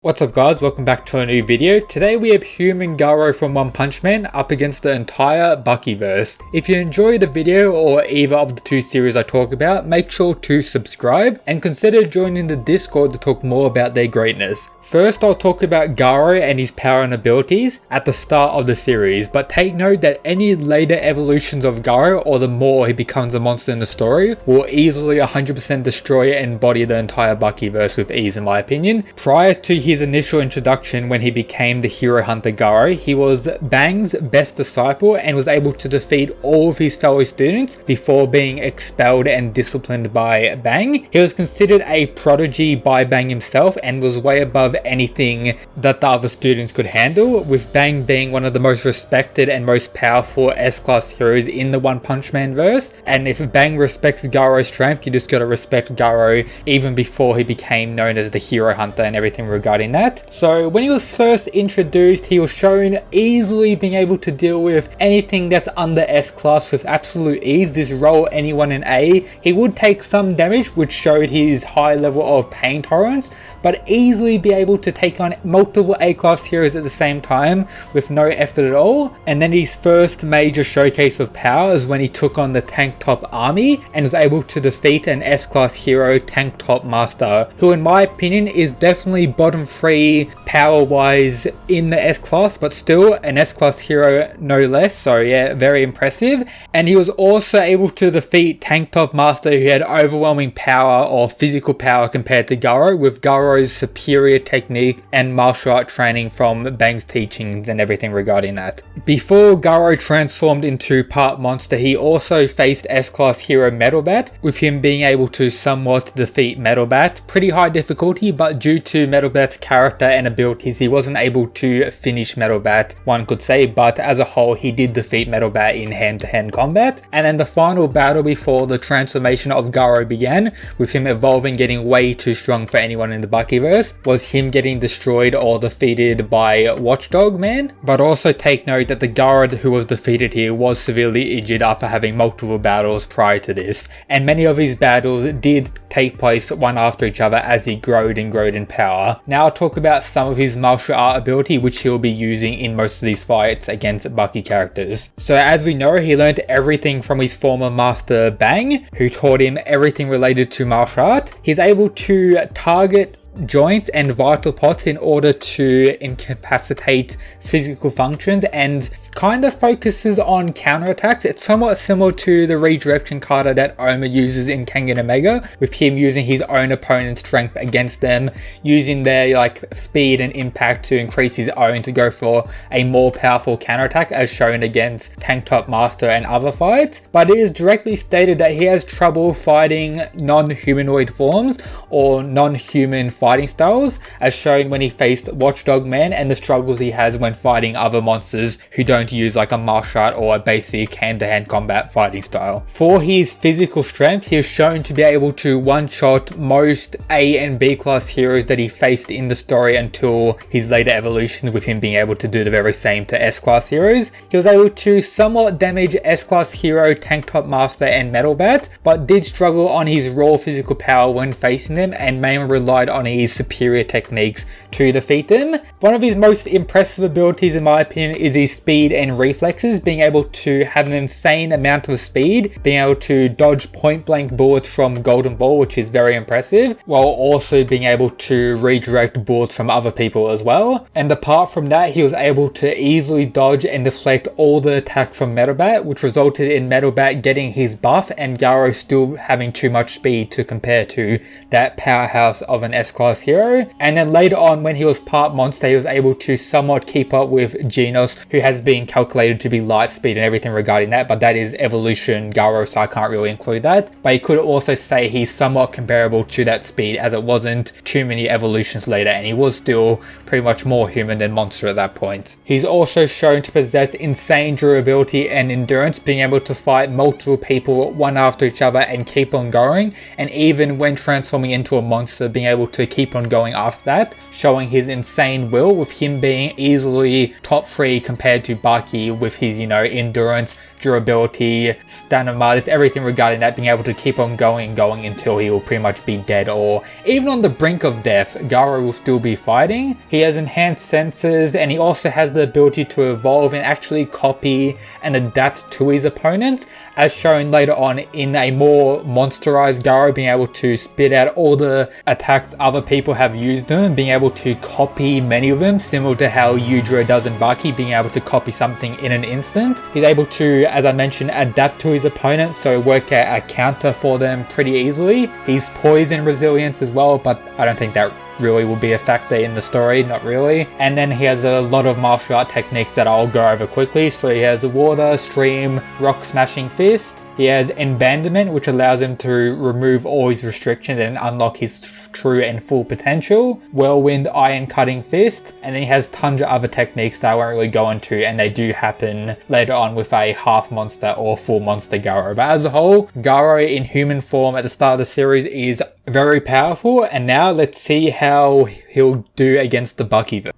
What's up guys, welcome back to a new video. Today we have human Garou from One Punch Man up against the entire Bakiverse. If you enjoyed the video or either of the two series I talk about, make sure to subscribe and consider joining the Discord to talk more about their greatness. First I'll talk about Garou and his power and abilities at the start of the series, but take note that any later evolutions of Garou or the more he becomes a monster in the story will easily 100% destroy and embody the entire Bakiverse with ease in my opinion. Prior to his initial introduction when he became the hero hunter Garou, he was Bang's best disciple and was able to defeat all of his fellow students before being expelled and disciplined by Bang. He was considered a prodigy by Bang himself and was way above anything that the other students could handle, with Bang being one of the most respected and most powerful S-class heroes in the One Punch Man verse. And if Bang respects Garou's strength, you just gotta respect Garou even before he became known as the hero hunter and everything regarding that. So when he was first introduced, he was shown easily being able to deal with anything that's under S class with absolute ease. Just roll anyone in A. He would take some damage, which showed his high level of pain tolerance, but easily be able to take on multiple A class heroes at the same time with no effort at all. And then his first major showcase of power is when he took on the Tank Top army and was able to defeat an S class hero, Tank Top Master, who in my opinion is definitely bottom 3 power wise in the S class, but still an S class hero no less. So yeah, very impressive. And he was also able to defeat Tank Top Master, who had overwhelming power or physical power compared to Garou, with Garou's superior technique and martial art training from Bang's teachings and everything regarding that. Before Garou transformed into part monster, he also faced S class hero Metal Bat, with him being able to somewhat defeat Metal Bat. Pretty high difficulty, but due to Metal Bat's character and abilities, he wasn't able to finish Metal Bat, one could say, but as a whole he did defeat Metal Bat in hand-to-hand combat. And then the final battle before the transformation of Garou began, with him evolving, getting way too strong for anyone in the Bakiverse, was him getting destroyed or defeated by Watchdog Man. But also take note that the Garou who was defeated here was severely injured after having multiple battles prior to this, and many of his battles did take place one after each other as he growed in power. Now I'll talk about some of his martial art ability which he'll be using in most of these fights against Baki characters. So as we know, he learned everything from his former master Bang, who taught him everything related to martial art. He's able to target joints and vital parts in order to incapacitate physical functions, and kind of focuses on counterattacks. It's somewhat similar to the redirection kata that Oma uses in Kengan Omega, with him using his own opponent's strength against them, using their speed and impact to increase his own to go for a more powerful counterattack, as shown against Tank Top Master and other fights. But it is directly stated that he has trouble fighting non-humanoid forms or non-human fighting styles, as shown when he faced Watchdog Man and the struggles he has when fighting other monsters who don't use a martial art or a basic hand-to-hand combat fighting style. For his physical strength, he is shown to be able to one-shot most A and B class heroes that he faced in the story until his later evolutions, with him being able to do the very same to S class heroes. He was able to somewhat damage S class hero Tank Top Master and Metal Bat, but did struggle on his raw physical power when facing them and mainly relied on his superior techniques to defeat them. One of his most impressive abilities in my opinion is his speed and reflexes, being able to have an insane amount of speed, being able to dodge point blank bullets from Golden Ball, which is very impressive, while also being able to redirect bullets from other people as well. And apart from that, he was able to easily dodge and deflect all the attacks from Metal Bat, which resulted in Metal Bat getting his buff and Garou still having too much speed to compare to that powerhouse of an S-class hero. And then later on, when he was part monster, he was able to somewhat keep up with Genos, who has been calculated to be light speed and everything regarding that, but that is evolution Garou, so I can't really include that. But you could also say he's somewhat comparable to that speed, as it wasn't too many evolutions later and he was still pretty much more human than monster at that point. He's also shown to possess insane durability and endurance, being able to fight multiple people one after each other and keep on going, and even when transforming into a monster, being able to keep on going after that, showing his insane will, with him being easily top 3 compared to Baki with his, you know, endurance, durability, stamina, just everything regarding that, being able to keep on going until he will pretty much be dead, or even on the brink of death, Garou will still be fighting. He has enhanced senses, and he also has the ability to evolve and actually copy and adapt to his opponents, as shown later on in a more monsterized Garou, being able to spit out all the attacks other people have used them, being able to copy many of them, similar to how Yujiro does in Baki, being able to copy something in an instant. He's able to, as I mentioned, adapt to his opponents, so work out a counter for them pretty easily. He's poison resilience as well, but I don't think that really will be a factor in the story, not really. And then he has a lot of martial art techniques that I'll go over quickly. So he has a water, stream, rock smashing fist. He has embandment, which allows him to remove all his restrictions and unlock his true and full potential. Whirlwind, iron cutting fist. And then he has tons of other techniques that I won't really go into, and they do happen later on with a half monster or full monster Garou. But as a whole, Garou in human form at the start of the series is very powerful, and now let's see how he'll do against the Baki.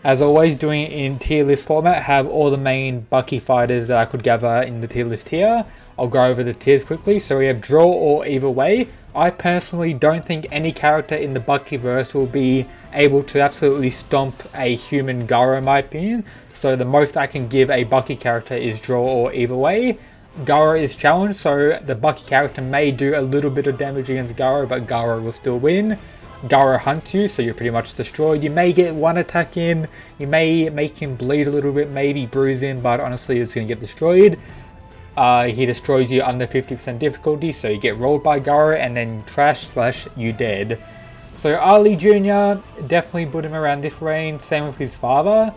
As always, doing it in tier list format, have all the main Baki fighters that I could gather in the tier list here. I'll go over the tiers quickly. So we have draw or either way. I personally don't think any character in the Buckyverse will be able to absolutely stomp a human Garou in my opinion. So the most I can give a Baki character is draw or either way. Garou is challenged, so the Baki character may do a little bit of damage against Garou, but Garou will still win. Garou hunts you, so you're pretty much destroyed. You may get one attack in, you may make him bleed a little bit, maybe bruise him, but honestly it's going to get destroyed. He destroys you under 50% difficulty, so you get rolled by Garou and then trash / you dead. So Ali Jr., definitely put him around this range, same with his father.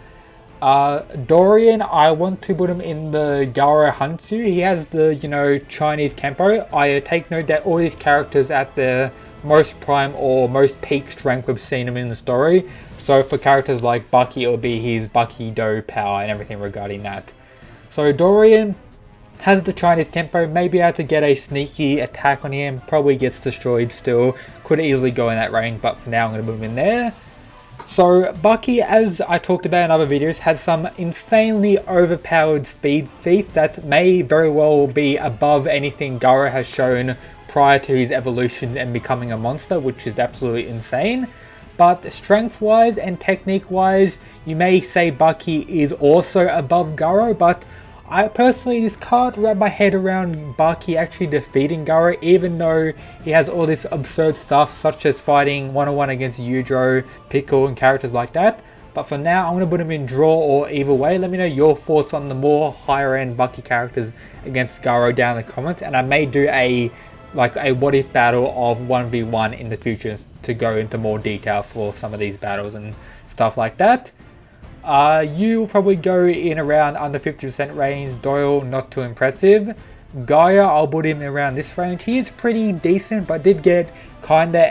Dorian, I want to put him in the Garou hunts you. He has the, you know, Chinese Kenpo. I take note that all these characters at their most prime or most peak strength we've seen him in the story. So for characters like Baki, it'll be his Baki Do power and everything regarding that. So Dorian has the Chinese Kenpo, may be able to get a sneaky attack on him, probably gets destroyed still, could easily go in that range, but for now I'm going to move him in there. So Baki, as I talked about in other videos, has some insanely overpowered speed feats that may very well be above anything Garou has shown prior to his evolution and becoming a monster, which is absolutely insane. But strength wise and technique wise, you may say Baki is also above Garou, but I personally just can't wrap my head around Baki actually defeating Garou, even though he has all this absurd stuff such as fighting one-on-one against Yujiro, Pickle and characters like that. But for now, I'm going to put him in draw or either way. Let me know your thoughts on the more higher end Baki characters against Garou down in the comments, and I may do a what if battle of 1v1 in the future to go into more detail for some of these battles and stuff like that. You will probably go in around under 50% range. Doyle, not too impressive. Gaia, I'll put him around this range. He is pretty decent, but did get kinda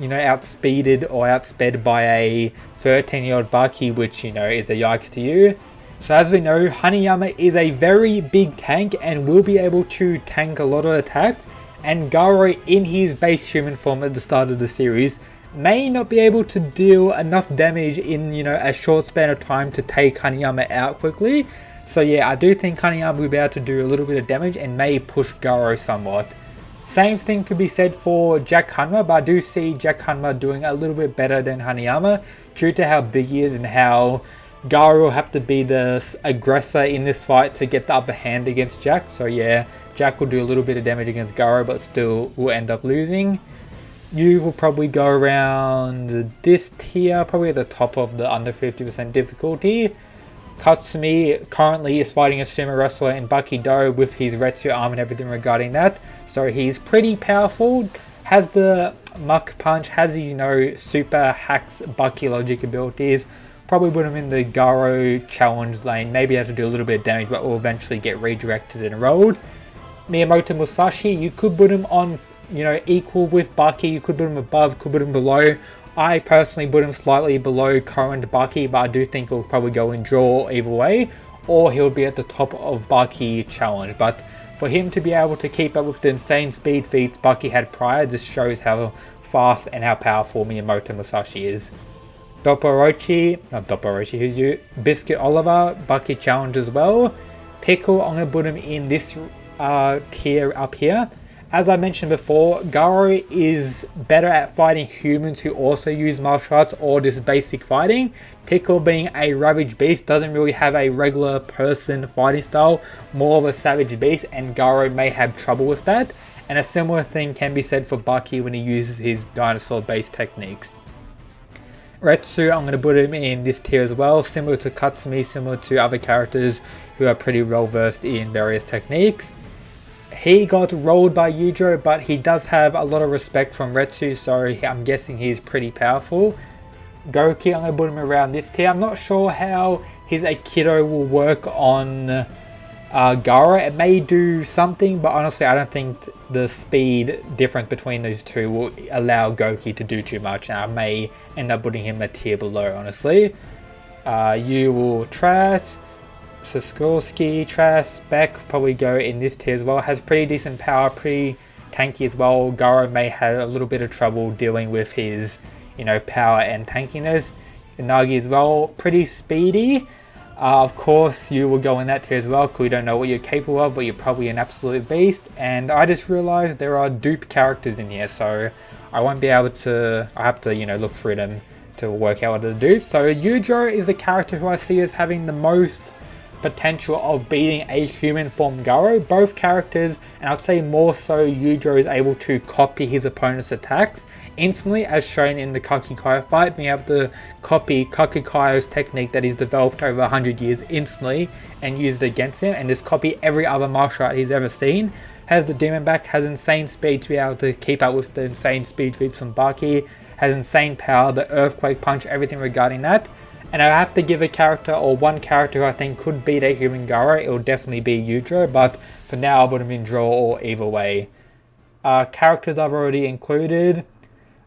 outspeeded or outsped by a 13-year-old Baki, which, you know, is a yikes to you. So as we know, Hanayama is a very big tank and will be able to tank a lot of attacks, and Garou in his base human form at the start of the series may not be able to deal enough damage in, you know, a short span of time to take Hanayama out quickly. So yeah, I do think Hanayama will be able to do a little bit of damage and may push Garou somewhat. Same thing could be said for Jack Hanma, but I do see Jack Hanma doing a little bit better than Hanayama due to how big he is and how Garou will have to be the aggressor in this fight to get the upper hand against Jack. So yeah, Jack will do a little bit of damage against Garou, but still will end up losing. You will probably go around this tier, probably at the top of the under 50% difficulty. Katsumi currently is fighting a sumo wrestler in Baki Do with his Retsu arm and everything regarding that. So he's pretty powerful, has the Muck Punch, has his, you know, super hacks Baki logic abilities. Probably put him in the Garou challenge lane, maybe have to do a little bit of damage, but will eventually get redirected and rolled. Miyamoto Musashi, you could put him on, you know, equal with Baki, you could put him above, could put him below. I personally put him slightly below current Baki, but I do think he'll probably go in draw either way, or he'll be at the top of Baki challenge. But for him to be able to keep up with the insane speed feats Baki had prior, just shows how fast and how powerful Miyamoto Musashi is. Who's you? Biscuit Oliver, Baki challenge as well. Pickle, I'm going to put him in this tier up here. As I mentioned before, Garou is better at fighting humans who also use martial arts or just basic fighting. Pickle, being a ravage beast, doesn't really have a regular person fighting style, more of a savage beast, and Garou may have trouble with that. And a similar thing can be said for Baki when he uses his dinosaur based techniques. Retsu, I'm going to put him in this tier as well, similar to Katsumi, similar to other characters who are pretty well versed in various techniques. He got rolled by Yujo, but he does have a lot of respect from Retsu, so I'm guessing he's pretty powerful. Goki, I'm going to put him around this tier. I'm not sure how his Aikido will work on Garou. It may do something, but honestly I don't think the speed difference between those two will allow Goki to do too much, and I may end up putting him a tier below, honestly. You will trash. Sikorsky, Trash, Beck probably go in this tier as well. Has pretty decent power, pretty tanky as well. Garou may have a little bit of trouble dealing with his, power and tankiness. Inagi as well, pretty speedy. Of course, you will go in that tier as well, because we don't know what you're capable of, but you're probably an absolute beast. And I just realized there are dupe characters in here, so I won't be able to, I have to, look through them to work out what are the dupes. So Yujo is the character who I see as having the most potential of beating a human form Garou. Both characters, and I'd say more so Yujo, is able to copy his opponent's attacks instantly, as shown in the Kakikayo fight, being able to copy Kakikayo's technique that he's developed over 100 years instantly and use it against him, and just copy every other martial art he's ever seen. Has the demon back, has insane speed to be able to keep up with the insane speed feats from Baki, has insane power, the earthquake punch, everything regarding that. And I have to give a character, or one character who I think could beat a human Garou, it will definitely be Yujo, but for now I'll put him in draw or either way. Characters I've already included.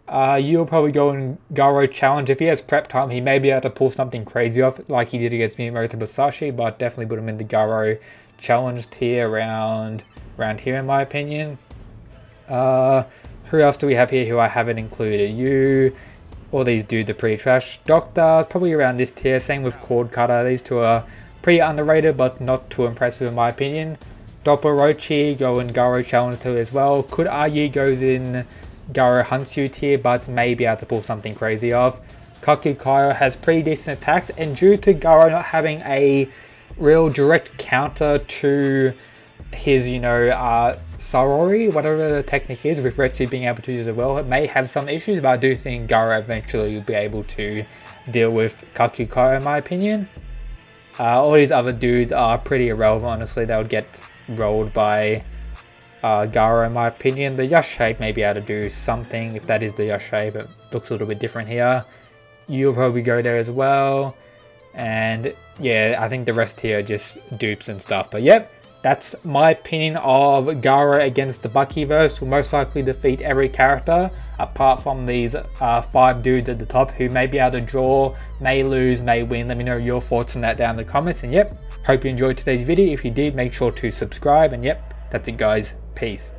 You'll probably go in Garou challenge. If he has prep time, he may be able to pull something crazy off like he did against Miyamoto Musashi, but definitely put him in the Garou challenge tier around here in my opinion. Who else do we have here who I haven't included? All these dudes are pretty trash. Doctor, probably around this tier. Same with Cord Cutter. These two are pretty underrated, but not too impressive in my opinion. Dopporochi, go in Garou challenge tier as well. Could argue goes in Garou Hansu tier, but may be able to pull something crazy off. Kakikayo has pretty decent attacks, and due to Garou not having a real direct counter to his, Sarori, whatever the technique is, with Retsu being able to use it well, it may have some issues, but I do think Garou eventually will be able to deal with Kakikayo in my opinion. All these other dudes are pretty irrelevant, honestly. They would get rolled by Garou in my opinion. The Yash shape may be able to do something, if that is the Yash shape. It looks a little bit different here. You'll probably go there as well. And yeah, I think the rest here are just dupes and stuff, but yep. That's my opinion of Garou against the Buckyverse. Will most likely defeat every character apart from these 5 dudes at the top who may be able to draw, may lose, may win. Let me know your thoughts on that down in the comments. And yep, hope you enjoyed today's video. If you did, make sure to subscribe. And yep, that's it guys. Peace.